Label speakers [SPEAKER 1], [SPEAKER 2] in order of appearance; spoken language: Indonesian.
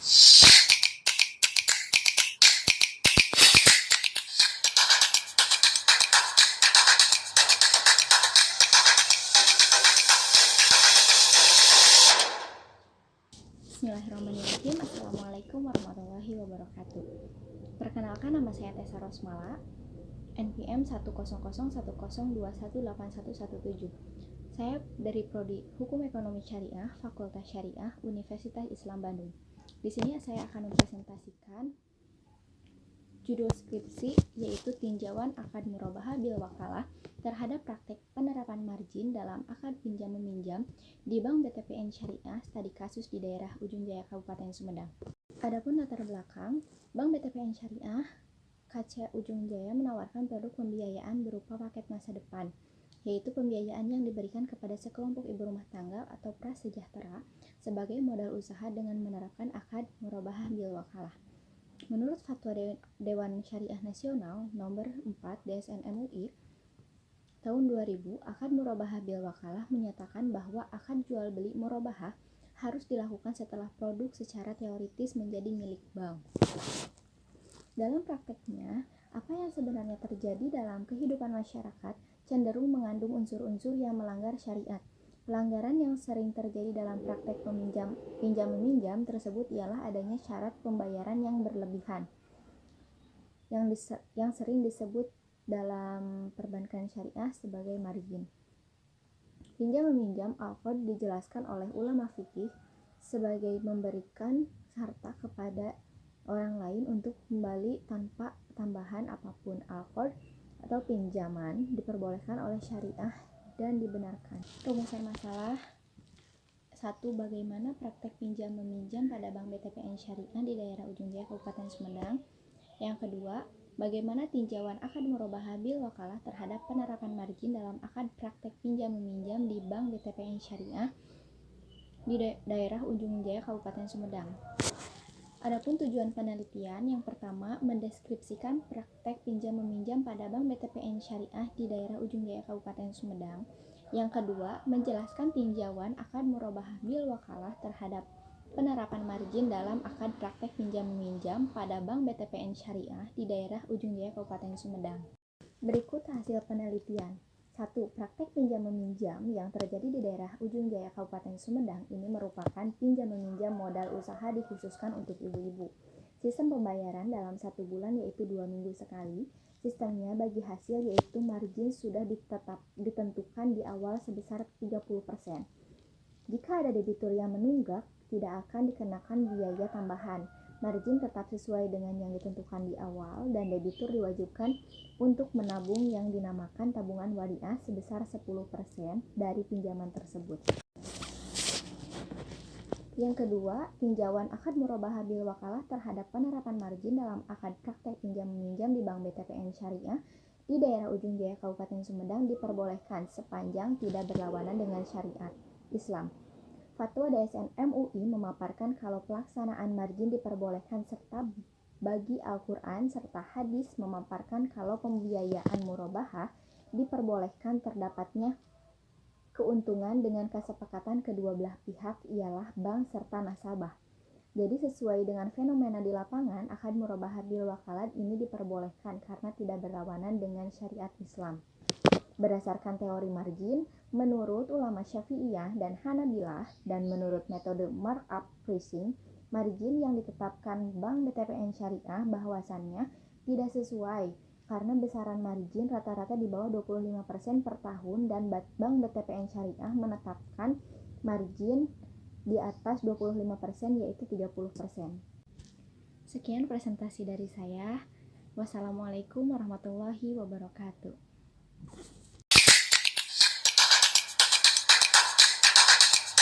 [SPEAKER 1] Bismillahirrahmanirrahim. Assalamualaikum warahmatullahi wabarakatuh. Perkenalkan, nama saya Tessa Rosmala, NPM 1001021818117. Saya dari Prodi Hukum Ekonomi Syariah, Fakultas Syariah, Universitas Islam Bandung. Di sini saya akan mempresentasikan judul skripsi, yaitu tinjauan akad murabahah bil wakalah terhadap praktek penerapan margin dalam akad pinjam meminjam di Bank BTPN Syariah studi kasus di daerah Ujung Jaya Kabupaten Sumedang. Adapun latar belakang, Bank BTPN Syariah KC Ujung Jaya menawarkan produk pembiayaan berupa paket masa depan, yaitu pembiayaan yang diberikan kepada sekelompok ibu rumah tangga atau prasejahtera sebagai modal usaha dengan menerapkan akad murabahah bil wakalah. Menurut Fatwa Dewan Syariah Nasional Nomor 4 DSN MUI tahun 2000, akad murabahah bil wakalah menyatakan bahwa akad jual beli murabahah harus dilakukan setelah produk secara teoritis menjadi milik bank. Dalam prakteknya, apa yang sebenarnya terjadi dalam kehidupan masyarakat cenderung mengandung unsur-unsur yang melanggar syariat. Pelanggaran yang sering terjadi dalam praktek pinjam-meminjam tersebut ialah adanya syarat pembayaran yang berlebihan, yang sering disebut dalam perbankan syariah sebagai margin. Pinjam-meminjam al-qard dijelaskan oleh ulama fikih sebagai memberikan harta kepada orang lain untuk kembali tanpa tambahan apapun. Al-qard atau pinjaman diperbolehkan oleh syariah dan dibenarkan. Rumusan masalah 1. Bagaimana praktek pinjam meminjam pada Bank BTPN Syariah di daerah Ujung Jaya Kabupaten Sumedang. Yang kedua, bagaimana tinjauan akad murabahah bil wakalah terhadap penerapan margin dalam akad praktek pinjam meminjam di Bank BTPN Syariah di daerah Ujung Jaya Kabupaten Sumedang. Adapun tujuan penelitian, yang pertama, mendeskripsikan praktek pinjam meminjam pada Bank BTPN Syariah di daerah Ujung Jaya Kabupaten Sumedang. Yang kedua, menjelaskan tinjauan akad murabahah bil wakalah terhadap penerapan margin dalam akad praktek pinjam meminjam pada Bank BTPN Syariah di daerah Ujung Jaya Kabupaten Sumedang. Berikut hasil penelitian. 1. Praktek pinjam meminjam yang terjadi di daerah Ujung Jaya Kabupaten Sumedang ini merupakan pinjam meminjam modal usaha dikhususkan untuk ibu-ibu. Sistem pembayaran dalam 1 bulan yaitu 2 minggu sekali. Sistemnya bagi hasil yaitu margin sudah ditentukan di awal sebesar 30%. Jika ada debitur yang menunggak, tidak akan dikenakan biaya tambahan. Margin tetap sesuai dengan yang ditentukan di awal dan debitur diwajibkan untuk menabung yang dinamakan tabungan wadiah sebesar 10% dari pinjaman tersebut. Yang kedua, tinjauan akad murabahah bil wakalah terhadap penerapan margin dalam akad praktek pinjam meminjam di Bank BTPN Syariah di daerah Ujung Jaya Kabupaten Sumedang diperbolehkan sepanjang tidak berlawanan dengan syariat Islam. Fatwa DSN MUI memaparkan kalau pelaksanaan margin diperbolehkan serta bagi Al-Quran serta hadis memaparkan kalau pembiayaan murabahah diperbolehkan terdapatnya keuntungan dengan kesepakatan kedua belah pihak ialah bank serta nasabah. Jadi sesuai dengan fenomena di lapangan, akad murabahah bil wakalah ini diperbolehkan karena tidak berlawanan dengan syariat Islam. Berdasarkan teori margin, menurut ulama Syafi'iyah dan Hanabilah dan menurut metode markup pricing, margin yang ditetapkan Bank BTPN Syariah bahwasannya tidak sesuai karena besaran margin rata-rata di bawah 25% per tahun dan Bank BTPN Syariah menetapkan margin di atas 25% yaitu 30%. Sekian presentasi dari saya. Wassalamualaikum warahmatullahi wabarakatuh.